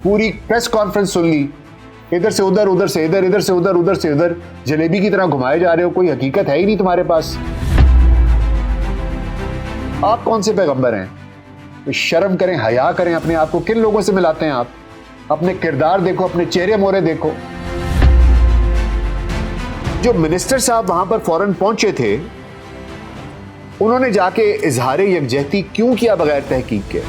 पूरी press conference सुन ली, इधर से उधर, उधर से इधर, इधर से उधर, उधर से इधर, जलेबी की तरह घुमाए जा रहे हो, कोई हकीकत है ही नहीं तुम्हारे पास। आप कौन से पैगंबर हैं? शर्म करें, हया करें अपने आप को। किन लोगों से मिलाते हैं आप? अपने किरदार देखो, अपने चेहरे मोहरे देखो। जो मिनिस्टर साहब वहां पर फौरन पहुंचे थे, उन्होंने जाके इजहार यकजहती क्यों किया बगैर तहकीक के?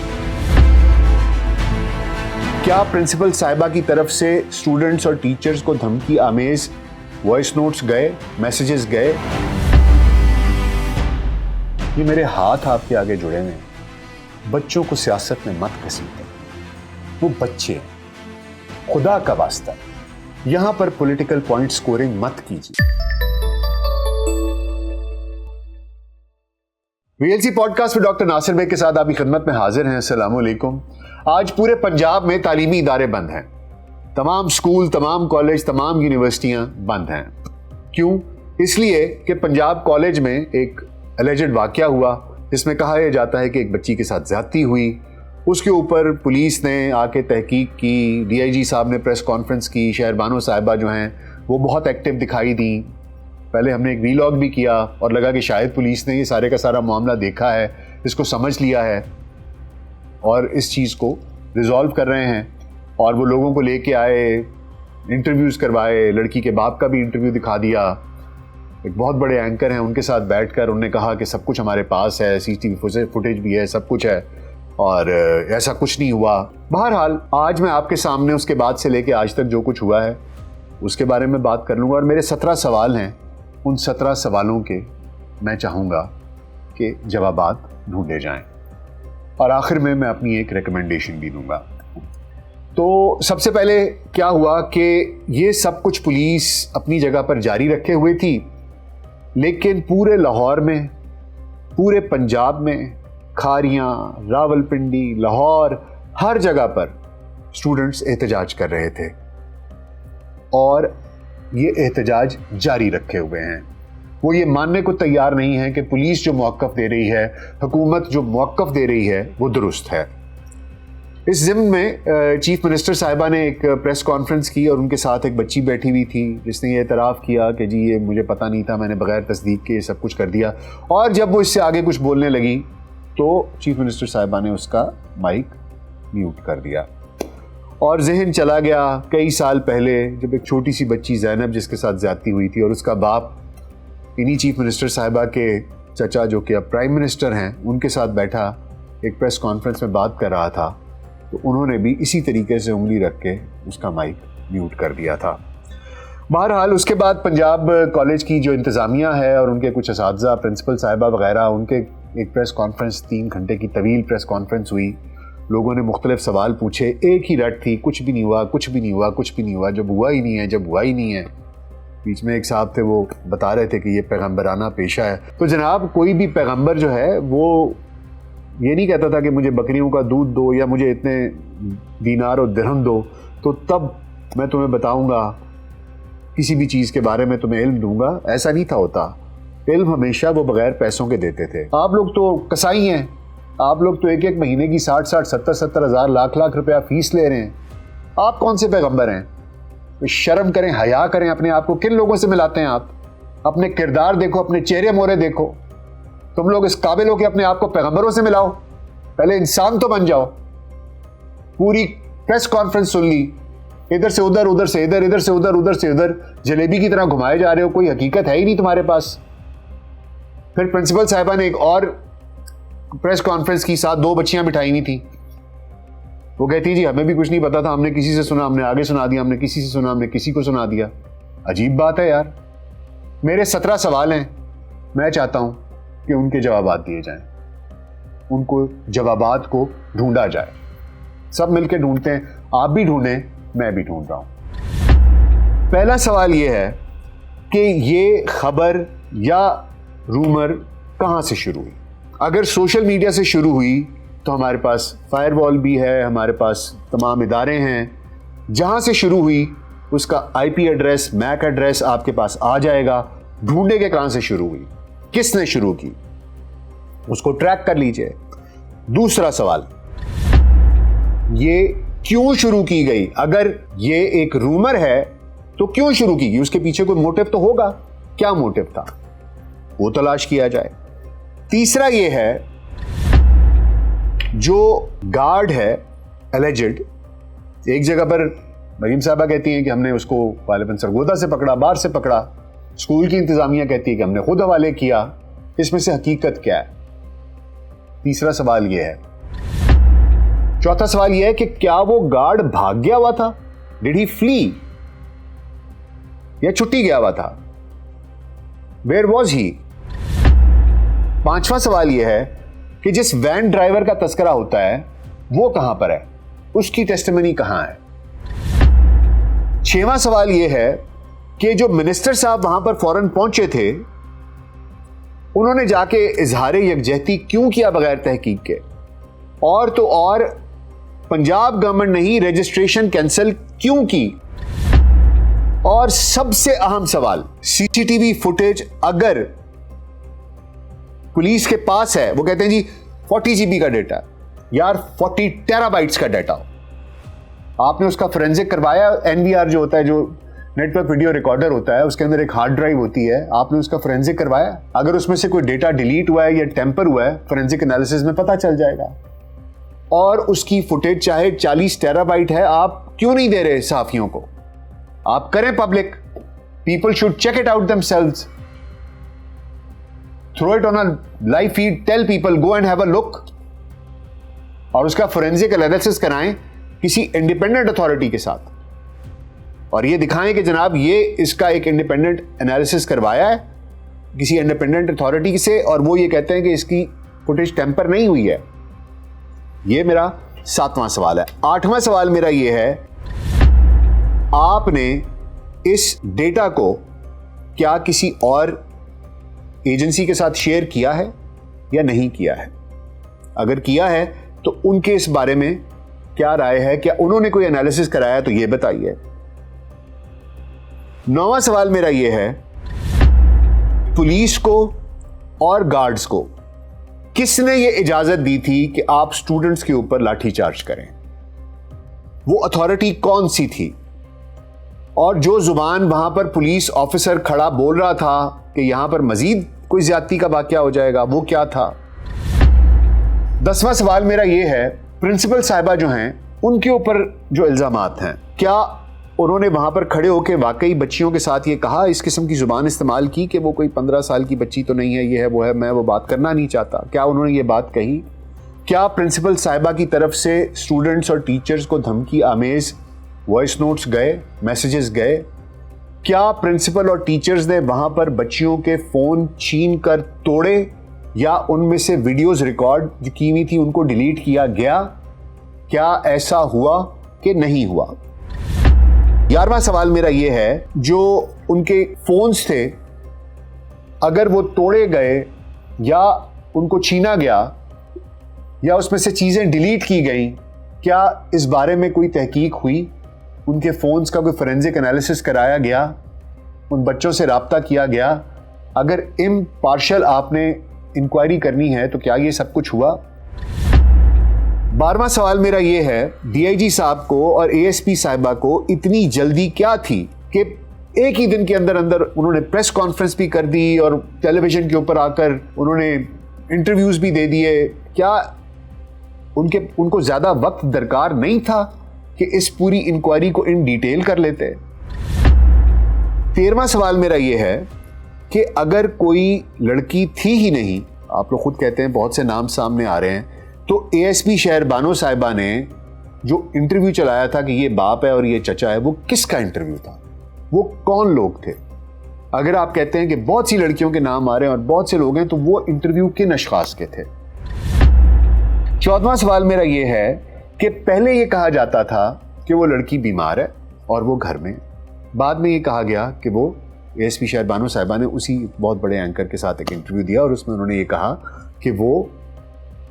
क्या प्रिंसिपल साहिबा की तरफ से स्टूडेंट्स और टीचर्स को धमकी आमेज वॉइस नोट्स गए, मैसेजेस गए? ये मेरे हाथ आपके आगे जुड़े हुए हैं। बच्चों को सियासत में मत घसीटें, वो बच्चे हैं, खुदा का वास्ता यहां पर पॉलिटिकल पॉइंट स्कोरिंग मत कीजिए। वीएलसी पॉडकास्ट में डॉक्टर नासिर भाई के साथ आपकी खिदमत में हाजिर हैं। अस्सलाम वालेकुम। आज पूरे पंजाब में तालीमी इदारे बंद हैं। तमाम स्कूल, तमाम कॉलेज, तमाम यूनिवर्सिटियां बंद हैं। क्यों? इसलिए कि पंजाब कॉलेज में एक एलिजेड वाकया हुआ जिसमें कहा यह जाता है कि एक बच्ची के साथ ज्यादती हुई। उसके ऊपर पुलिस ने आके तहकीक की, डीआईजी साहब ने प्रेस कॉन्फ्रेंस की, शहरबानो साहिबा जो हैं वो बहुत एक्टिव दिखाई दी। पहले हमने एक वीलॉग भी किया और लगा कि शायद पुलिस ने ये सारे का सारा मामला देखा है, इसको समझ लिया है और इस चीज़ को रिजॉल्व कर रहे हैं। और वो लोगों को लेके आए, इंटरव्यूज़ करवाए, लड़की के बाप का भी इंटरव्यू दिखा दिया। एक बहुत बड़े एंकर हैं, उनके साथ बैठकर उन्होंने कहा कि सब कुछ हमारे पास है, सीसीटीवी फुटेज भी है, सब कुछ है और ऐसा कुछ नहीं हुआ। बहरहाल आज मैं आपके सामने उसके बाद से लेके आज तक जो कुछ हुआ है उसके बारे में बात कर लूँगा। और मेरे 17 सवाल हैं, उन 17 सवालों के मैं चाहूँगा कि जवाबात ढूंढे जाएं और आखिर में मैं अपनी एक रिकमेंडेशन भी दूंगा। तो सबसे पहले क्या हुआ कि ये सब कुछ पुलिस अपनी जगह पर जारी रखे हुए थी, लेकिन पूरे लाहौर में, पूरे पंजाब में, खारियां, रावलपिंडी, लाहौर, हर जगह पर स्टूडेंट्स एहतजाज कर रहे थे और ये एहतजाज जारी रखे हुए हैं। वो ये मानने को तैयार नहीं है कि पुलिस जो मौक़िफ़ दे रही है, हुकूमत जो मौक़िफ़ दे रही है, वो दुरुस्त है। इस ज़िम्न में चीफ मिनिस्टर साहिबा ने एक प्रेस कॉन्फ्रेंस की और उनके साथ एक बच्ची बैठी हुई थी जिसने ये एतराफ़ किया कि जी ये मुझे पता नहीं था, मैंने बग़ैर तस्दीक के ये सब कुछ कर दिया। और जब वो इससे आगे कुछ बोलने लगी तो चीफ मिनिस्टर साहिबा ने उसका माइक म्यूट कर दिया और जहन चला गया कई साल पहले जब एक छोटी सी बच्ची ज़ैनब जिसके साथ ज़्यादती हुई थी और उसका बाप इन्हीं चीफ मिनिस्टर साहिबा के चचा जो कि अब प्राइम मिनिस्टर हैं उनके साथ बैठा एक प्रेस कॉन्फ्रेंस में बात कर रहा था, तो उन्होंने भी इसी तरीके से उंगली रख के उसका माइक म्यूट कर दिया था। बहरहाल उसके बाद पंजाब कॉलेज की जो इंतज़ामिया है और उनके कुछ असातिज़ा, प्रिंसिपल साहिबा वगैरह, उनके एक प्रेस कॉन्फ्रेंस, 3 घंटे की तवील प्रेस कॉन्फ्रेंस हुई। लोगों ने मुख्तलिफ सवाल पूछे, एक ही रट थी, कुछ भी नहीं हुआ, कुछ भी नहीं हुआ, कुछ भी नहीं हुआ, जब हुआ ही नहीं है, जब हुआ ही नहीं है। बीच में एक साहब थे वो बता रहे थे कि ये पैगंबराना पेशा है। तो जनाब कोई भी पैगंबर जो है वो ये नहीं कहता था कि मुझे बकरियों का दूध दो या मुझे इतने दीनार और दिरहम दो तो तब मैं तुम्हें बताऊंगा, किसी भी चीज़ के बारे में तुम्हें इल्म दूंगा। ऐसा नहीं था होता। इल्म हमेशा वो बगैर पैसों के देते थे। आप लोग तो कसाई हैं, आप लोग तो एक एक महीने की 60-60, 70-70 हज़ार, लाख रुपया फीस ले रहे हैं। आप कौन से पैगंबर हैं? शर्म करें, हया करें अपने आप को। किन लोगों से मिलाते हैं आप? अपने किरदार देखो, अपने चेहरे मोहरे देखो। तुम लोग इस काबिल हो कि अपने आप को पैगंबरों से मिलाओ? पहले इंसान तो बन जाओ। पूरी प्रेस कॉन्फ्रेंस सुन ली, इधर से उधर, उधर से इधर, इधर से उधर, उधर से इधर, जलेबी की तरह घुमाए जा रहे हो, कोई हकीकत है ही नहीं तुम्हारे पास। फिर प्रिंसिपल साहिबा ने एक और प्रेस कॉन्फ्रेंस की, साथ 2 बच्चियां बिठाई हुई थी। वो कहती जी हमें भी कुछ नहीं पता था, हमने किसी से सुना, हमने आगे सुना दिया, हमने किसी से सुना, हमने किसी को सुना दिया। अजीब बात है यार। मेरे 17 सवाल हैं, मैं चाहता हूं कि उनके जवाबात दिए जाएं, उनको जवाबात को ढूंढा जाए। सब मिलकर ढूंढते हैं, आप भी ढूंढें, मैं भी ढूंढ रहा हूं। पहला सवाल यह है कि ये खबर या रूमर कहां से शुरू हुई? अगर सोशल मीडिया से शुरू हुई तो हमारे पास फायरवॉल भी है, हमारे पास तमाम इदारे हैं। जहां से शुरू हुई उसका आईपी एड्रेस, मैक एड्रेस आपके पास आ जाएगा। ढूंढे के कहां से शुरू हुई, किसने शुरू की, उसको ट्रैक कर लीजिए। दूसरा सवाल, ये क्यों शुरू की गई? अगर ये एक रूमर है तो क्यों शुरू की गई? उसके पीछे कोई मोटिव तो होगा। क्या मोटिव था वो तलाश किया जाए। तीसरा ये है, जो गार्ड है एलिजेड, एक जगह पर मरीम साहबा कहती हैं कि हमने उसको गालिबन सरगोदा से पकड़ा, बाहर से पकड़ा, स्कूल की इंतजामिया कहती है कि हमने खुद हवाले किया। इसमें से हकीकत क्या है? तीसरा सवाल यह है। चौथा सवाल यह है कि क्या वो गार्ड भाग गया हुआ था? Did he flee? या छुट्टी गया हुआ था? Where was he? पांचवा सवाल यह है कि जिस वैन ड्राइवर का तस्करा होता है वो कहां पर है, उसकी टेस्टिमनी कहां है? छठवां सवाल यह है कि जो मिनिस्टर साहब वहां पर फौरन पहुंचे थे, उन्होंने जाके इजहारे यकजहती क्यों किया बगैर तहकीक के? और तो और पंजाब गवर्नमेंट ने ही रजिस्ट्रेशन कैंसिल क्यों की? और सबसे अहम सवाल, सीसीटीवी फुटेज अगर पुलिस के पास है, वो कहते हैं जी 40 GB का डेटा, यार 40 टेराबाइट्स का डेटा, आपने उसका फोरेंसिक करवाया? एनवीआर जो होता है, जो नेटवर्क वीडियो रिकॉर्डर होता है, उसके अंदर एक हार्ड ड्राइव होती है, आपने उसका फोरेंसिक करवाया? अगर उसमें से कोई डेटा डिलीट हुआ है या टेम्पर हुआ है, फोरेंसिक एनालिसिस में पता चल जाएगा। और उसकी फुटेज चाहे 40 टेराबाइट है, आप क्यों नहीं दे रहे सहाफियों को? आप करें public, people should check it out themselves, throw it on a live feed, tell people go and have a look, और उसका फोरेंसिक एनालिसिस कराएं किसी इंडिपेंडेंट अथॉरिटी के साथ, और ये दिखाएं कि जनाब ये इसका एक इंडिपेंडेंट एनालिसिस करवाया है किसी इंडिपेंडेंट अथॉरिटी से, और वो ये कहते हैं कि इसकी फुटेज टेम्पर नहीं हुई है। ये मेरा 7वां सवाल है। 8वां सवाल मेरा ये है, आपने इस डेटा को क्या किसी और एजेंसी के साथ शेयर किया है या नहीं किया है? अगर किया है तो उनके इस बारे में क्या राय है? क्या उन्होंने कोई एनालिसिस कराया? तो ये बताइए। 9वां सवाल मेरा यह है, पुलिस को और गार्ड्स को किसने ये इजाजत दी थी कि आप स्टूडेंट्स के ऊपर लाठीचार्ज करें? वो अथॉरिटी कौन सी थी? और जो जुबान वहां पर पुलिस ऑफिसर खड़ा बोल रहा था कि यहां पर मजीद कोई ज्यादती का वाकया हो जाएगा, वो क्या था? 10वां सवाल मेरा यह है, प्रिंसिपल साहिबा जो हैं उनके ऊपर जो इल्जामात हैं, क्या उन्होंने वहां पर खड़े होकर वाकई बच्चियों के साथ ये कहा, इस किस्म की जुबान इस्तेमाल की कि वो कोई 15 साल की बच्ची तो नहीं है, ये है वो है, मैं वो बात करना नहीं चाहता? क्या उन्होंने ये बात कही? क्या प्रिंसिपल साहिबा की तरफ से स्टूडेंट्स और टीचर्स को धमकी आमेज वॉइस नोट्स गए, मैसेजेस गए? क्या प्रिंसिपल और टीचर्स ने वहां पर बच्चियों के फोन छीन कर तोड़े, या उनमें से वीडियोस रिकॉर्ड जो की हुई थी उनको डिलीट किया गया? क्या ऐसा हुआ कि नहीं हुआ? 11वां सवाल मेरा यह है, जो उनके फोन्स थे अगर वो तोड़े गए या उनको छीना गया या उसमें से चीजें डिलीट की गई, क्या इस बारे में कोई तहकीक हुई? उनके फोन्स का कोई फोरेंसिक एनालिसिस कराया गया? उन बच्चों से राब्ता किया गया? अगर इम्पार्शियल आपने इंक्वायरी करनी है तो क्या ये सब कुछ हुआ? 12वां सवाल मेरा ये है, डीआईजी साहब को और एएसपी साहिबा को इतनी जल्दी क्या थी कि एक ही दिन के अंदर अंदर उन्होंने प्रेस कॉन्फ्रेंस भी कर दी और टेलीविजन के ऊपर आकर उन्होंने इंटरव्यूज भी दे दिए? क्या उनको ज्यादा वक्त दरकार नहीं था कि इस पूरी इंक्वायरी को इन डिटेल कर लेते? 13वां सवाल मेरा यह है कि अगर कोई लड़की थी ही नहीं, आप लोग खुद कहते हैं बहुत से नाम सामने आ रहे हैं, तो एएसपी शहर बानो साहिबा ने जो इंटरव्यू चलाया था कि ये बाप है और ये चचा है, वो किसका इंटरव्यू था? वो कौन लोग थे? अगर आप कहते हैं कि बहुत सी लड़कियों के नाम आ रहे हैं और बहुत से लोग हैं, तो वो इंटरव्यू किन अशखास के थे? 14वां सवाल मेरा ये है कि पहले ये कहा जाता था कि वो लड़की बीमार है और वो घर में, बाद में ये कहा गया कि वो एएसपी शहर बानो साहिबा ने उसी बहुत बड़े एंकर के साथ एक इंटरव्यू दिया और उसमें उन्होंने ये कहा कि वो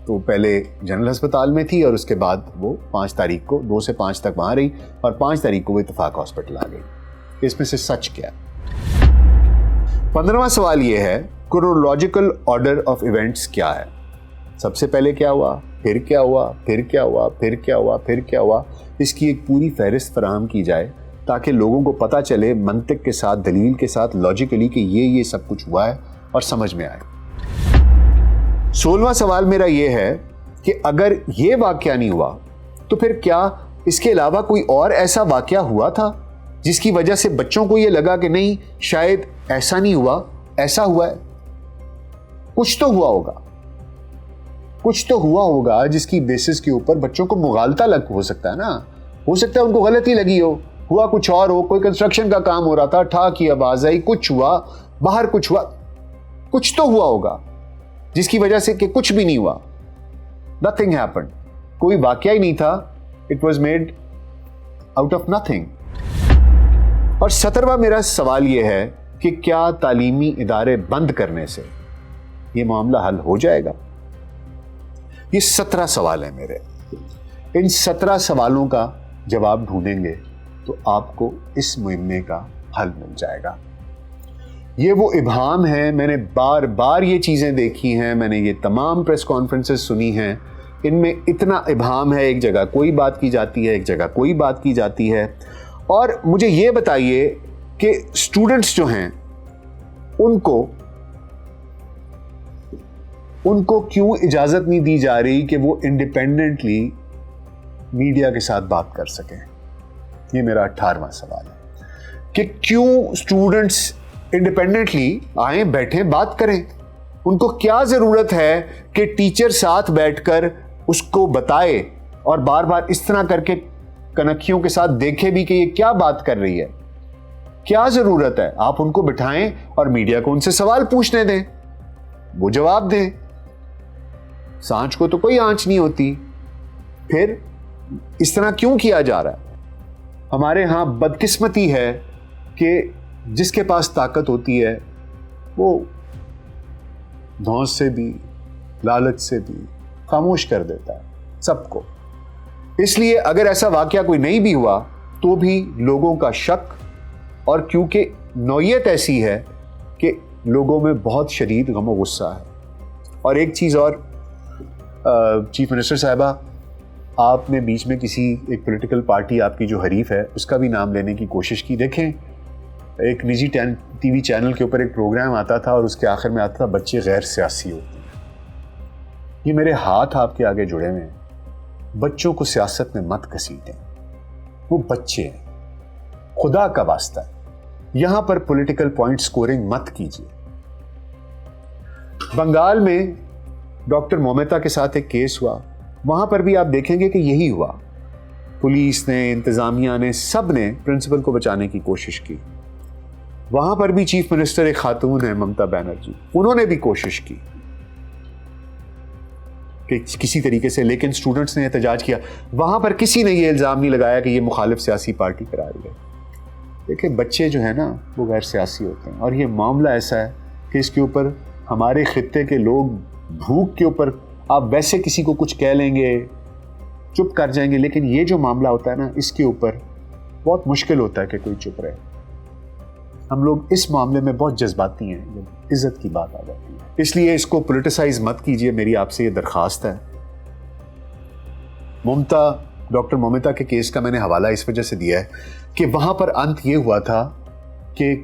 तो पहले जनरल अस्पताल में थी और उसके बाद वो 5 तारीख को 2 से 5 तक वहां रही और 5 तारीख को वो इत्तेफाक हॉस्पिटल आ गई। इसमें से सच क्या? 15वां सवाल ये है, क्रोनोलॉजिकल ऑर्डर ऑफ इवेंट्स क्या है? सबसे पहले क्या हुआ, پھر کیا ہوا، پھر کیا ہوا، پھر کیا ہوا، پھر کیا ہوا، اس کی ایک پوری فہرست فراہم کی جائے تاکہ لوگوں کو پتہ چلے منطق کے ساتھ، دلیل کے ساتھ، لاجیکلی کہ یہ سب کچھ ہوا ہے اور سمجھ میں آئے۔ 16واں سوال میرا یہ ہے کہ اگر یہ واقعہ نہیں ہوا تو پھر کیا اس کے علاوہ کوئی اور ایسا واقعہ ہوا تھا جس کی وجہ سے بچوں کو یہ لگا کہ نہیں شاید ایسا نہیں ہوا، ایسا ہوا ہے؟ کچھ تو ہوا ہوگا، کچھ تو ہوا ہوگا جس کی بیسس کے اوپر بچوں کو مغالطہ لگ ہو سکتا ہے نا، ہو سکتا ہے ان کو غلطی لگی ہوا کچھ اور ہو، کوئی کنسٹرکشن کا کام ہو رہا تھا، ٹھا کی آواز آئی، کچھ ہوا، باہر کچھ ہوا، کچھ تو ہوا ہوگا جس کی وجہ سے کہ کچھ بھی نہیں ہوا، nothing happened، کوئی واقعہ ہی نہیں تھا، it was made out of nothing۔ اور 17واں میرا سوال یہ ہے کہ کیا تعلیمی ادارے بند کرنے سے یہ معاملہ حل ہو جائے گا؟ یہ 17 سوال ہیں میرے، ان 17 سوالوں کا جواب ڈھونڈیں گے تو آپ کو اس مہمے کا حل مل جائے گا۔ یہ وہ ابہام ہے، میں نے بار بار یہ چیزیں دیکھی ہیں، میں نے یہ تمام پریس کانفرنسز سنی ہیں، ان میں اتنا ابہام ہے، ایک جگہ کوئی بات کی جاتی ہے، ایک جگہ کوئی بات کی جاتی ہے۔ اور مجھے یہ بتائیے کہ اسٹوڈنٹس جو ہیں ان کو کیوں اجازت نہیں دی جا رہی کہ وہ انڈیپینڈنٹلی میڈیا کے ساتھ بات کر سکیں؟ یہ میرا 18واں سوال ہے کہ کیوں اسٹوڈنٹس انڈیپینڈنٹلی آئیں، بیٹھیں، بات کریں؟ ان کو کیا ضرورت ہے کہ ٹیچر ساتھ بیٹھ کر اس کو بتائے اور بار بار اس طرح کر کے کنکھیوں کے ساتھ دیکھے بھی کہ یہ کیا بات کر رہی ہے؟ کیا ضرورت ہے؟ آپ ان کو بٹھائیں اور میڈیا کو ان سے سوال پوچھنے دیں، وہ جواب دیں۔ سانچ کو تو کوئی آنچ نہیں ہوتی، پھر اس طرح کیوں کیا جا رہا ہے؟ ہمارے ہاں بدقسمتی ہے کہ جس کے پاس طاقت ہوتی ہے وہ دھونس سے بھی، لالچ سے بھی خاموش کر دیتا ہے سب کو۔ اس لیے اگر ایسا واقعہ کوئی نہیں بھی ہوا تو بھی لوگوں کا شک، اور کیونکہ نوعیت ایسی ہے کہ لوگوں میں بہت شدید غم و غصہ ہے۔ اور ایک چیز اور، چیف منسٹر صاحبہ، آپ نے بیچ میں کسی ایک پولیٹیکل پارٹی آپ کی جو حریف ہے اس کا بھی نام لینے کی کوشش کی۔ دیکھیں، ایک نجی ٹی وی چینل کے اوپر ایک پروگرام آتا تھا اور اس کے آخر میں آتا تھا بچے غیر سیاسی ہوتے ہیں۔ یہ میرے ہاتھ آپ کے آگے جڑے ہوئے ہیں، بچوں کو سیاست میں مت گھسیٹیں، وہ بچے ہیں، خدا کا واسطہ ہے، یہاں پر پولیٹیکل پوائنٹ سکورنگ مت کیجیے۔ بنگال میں ڈاکٹر مومتا کے ساتھ ایک کیس ہوا، وہاں پر بھی آپ دیکھیں گے کہ یہی ہوا، پولیس نے، انتظامیہ نے، سب نے پرنسپل کو بچانے کی کوشش کی۔ وہاں پر بھی چیف منسٹر ایک خاتون ہے، ممتا بینرجی، انہوں نے بھی کوشش کی کہ کسی طریقے سے، لیکن سٹوڈنٹس نے احتجاج کیا، وہاں پر کسی نے یہ الزام نہیں لگایا کہ یہ مخالف سیاسی پارٹی کرا رہی ہے۔ دیکھیں، بچے جو ہیں نا وہ غیر سیاسی ہوتے ہیں، اور یہ معاملہ ایسا ہے کہ اس کے اوپر ہمارے خطے کے لوگ بھوک کے اوپر، آپ ویسے کسی کو کچھ کہہ لیں گے، چپ کر جائیں گے، لیکن یہ جو معاملہ ہوتا ہے نا اس کے اوپر بہت مشکل ہوتا ہے کہ کوئی چپ رہے۔ ہم لوگ اس معاملے میں بہت جذباتی ہیں جب عزت کی بات آ جاتی ہے، اس لیے اس کو پولیٹیسائز مت کیجیے، میری آپ سے یہ درخواست ہے۔ ڈاکٹر مومتا کے کیس کا میں نے حوالہ اس وجہ سے دیا ہے کہ وہاں پر انت یہ ہوا تھا کہ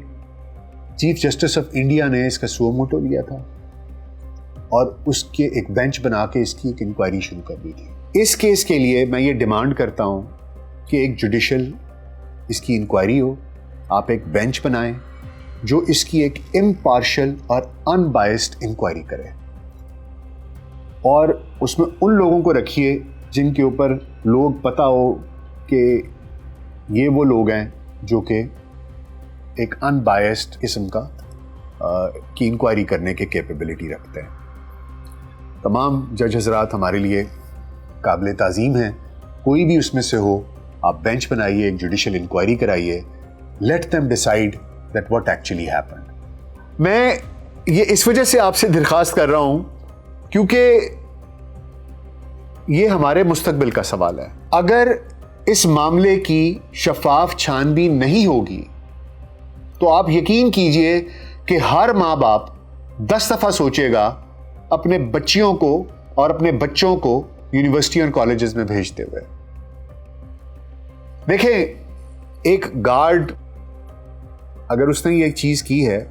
چیف جسٹس آف انڈیا نے اس کا سو موٹو لیا تھا اور اس کے ایک بینچ بنا کے اس کی ایک انکوائری شروع کر دی تھی۔ اس کیس کے لیے میں یہ ڈیمانڈ کرتا ہوں کہ ایک جوڈیشل اس کی انکوائری ہو، آپ ایک بینچ بنائیں جو اس کی ایک امپارشل اور ان بائسڈ انکوائری کرے، اور اس میں ان لوگوں کو رکھیے جن کے اوپر لوگ پتہ ہو کہ یہ وہ لوگ ہیں جو کہ ایک ان بائسڈ قسم کا کی انکوائری کرنے کے کیپیبلٹی رکھتے ہیں۔ تمام جج حضرات ہمارے لیے قابل تعظیم ہیں، کوئی بھی اس میں سے ہو، آپ بینچ بنائیے، ایک جوڈیشل انکوائری کرائیے، let them decide that what actually happened۔ میں یہ اس وجہ سے آپ سے درخواست کر رہا ہوں کیونکہ یہ ہمارے مستقبل کا سوال ہے۔ اگر اس معاملے کی شفاف چھان بین نہیں ہوگی تو آپ یقین کیجئے کہ ہر ماں باپ 10 دفعہ سوچے گا اپنے بچیوں کو اور اپنے بچوں کو یونیورسٹی اور کالجز میں بھیجتے ہوئے. دیکھیں, ایک گارڈ اگر اس نے یہ چیز کی ہے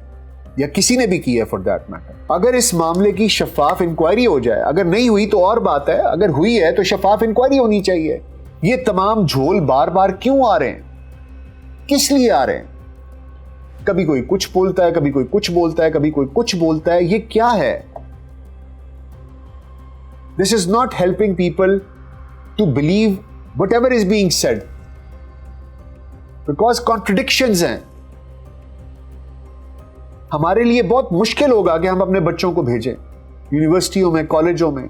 یا کسی نے بھی کی ہے فار دیٹ میٹر, اگر اس معاملے کی شفاف انکوائری ہو جائے, اگر نہیں ہوئی تو اور بات ہے, اگر ہوئی ہے تو شفاف انکوائری ہونی چاہیے. یہ تمام جھول بار بار کیوں آ رہے ہیں, کس لیے آ رہے ہیں؟ کبھی کوئی کچھ بولتا ہے, کبھی کوئی کچھ بولتا ہے, کبھی کوئی کچھ بولتا ہے. یہ کیا ہے؟ This is not helping people to believe whatever is being said, because contradictions ہیں. ہمارے لیے بہت مشکل ہوگا کہ ہم اپنے بچوں کو بھیجیں یونیورسٹیوں میں, کالجوں میں.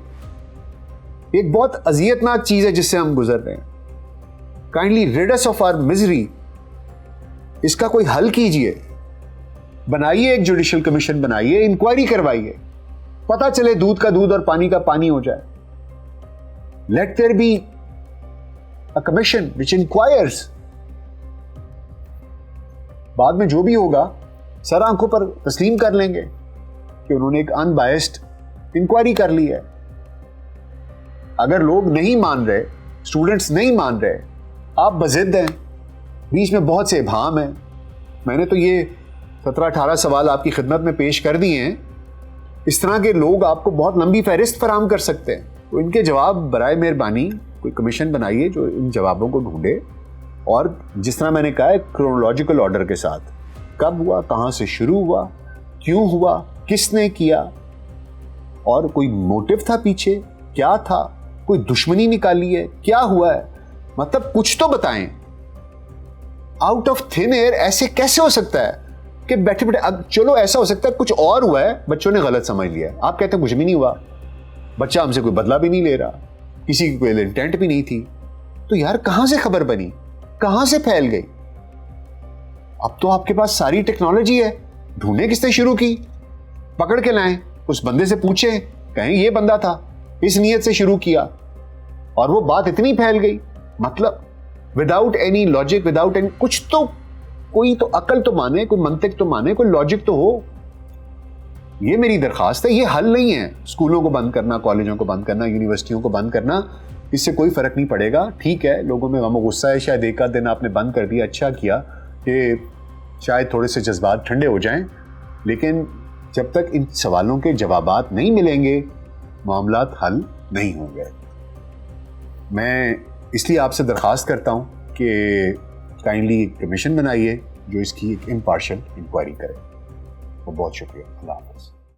ایک بہت اذیتناک چیز ہے جس سے ہم گزر رہے ہیں. Kindly rid us of our misery. اس کا کوئی حل کیجئے, بنائیے ایک جوڈیشل کمیشن, بنائیے, انکوائری کروائیے, پتا چلے دودھ کا دودھ اور پانی کا پانی ہو جائے. Let there be a commission which inquires. بعد میں جو بھی ہوگا سر آنکھوں پر تسلیم کر لیں گے کہ انہوں نے ایک ان بائسڈ انکوائری کر لی ہے. اگر لوگ نہیں مان رہے, اسٹوڈنٹس نہیں مان رہے, آپ بضد ہیں, بیچ میں بہت سے ابہام ہیں. میں نے تو یہ 17-18 سوال آپ کی خدمت میں پیش کر دیے ہیں. اس طرح کے لوگ آپ کو بہت لمبی فہرست فراہم کر سکتے ہیں. تو ان کے جواب برائے مہربانی کوئی کمیشن بنائیے جو ان جوابوں کو ڈھونڈے, اور جس طرح میں نے کہا ہے کرونالوجیکل آرڈر کے ساتھ, کب ہوا, کہاں سے شروع ہوا, کیوں ہوا, کس نے کیا, اور کوئی موٹیو تھا پیچھے, کیا تھا, کوئی دشمنی نکالی ہے, کیا ہوا ہے, مطلب کچھ تو بتائیں. آؤٹ آف تھن ایئر ایسے کیسے ہو سکتا ہے کہ بیٹھے بیٹھے, اب چلو ایسا ہو سکتا ہے کچھ اور ہوا ہے, بچوں نے غلط سمجھ لیا ہے, آپ کہتے ہیں کچھ بھی نہیں ہوا, بچہ ہم سے کوئی بدلہ بھی نہیں لے رہا, کسی کی کوئی انٹینٹ بھی نہیں تھی. تو یار کہاں سے خبر بنی, کہاں سے پھیل گئی؟ اب تو آپ کے پاس ساری ٹیکنالوجی ہے, ڈھونڈنے کس نے شروع کی, پکڑ کے لائیں, اس بندے سے پوچھیں, کہیں یہ بندہ تھا, اس نیت سے شروع کیا, اور وہ بات اتنی پھیل گئی. مطلب without any logic, without any, کچھ تو, کوئی تو عقل تو مانے, کوئی منطق تو مانے, کوئی لاجک تو ہو. یہ میری درخواست ہے. یہ حل نہیں ہے اسکولوں کو بند کرنا, کالجوں کو بند کرنا, یونیورسٹیوں کو بند کرنا. اس سے کوئی فرق نہیں پڑے گا. ٹھیک ہے, لوگوں میں غم و غصہ ہے, شاید ایک آدھ دن آپ نے بند کر دیا, اچھا کیا کہ شاید تھوڑے سے جذبات ٹھنڈے ہو جائیں, لیکن جب تک ان سوالوں کے جوابات نہیں ملیں گے معاملات حل نہیں ہوں گے. میں اس لیے آپ سے درخواست کرتا ہوں کہ کائنڈلی ایک کمیشن بنائیے جو اس کی ایک امپارشل انکوائری کرے. بہت شکریہ. اللہ حافظ.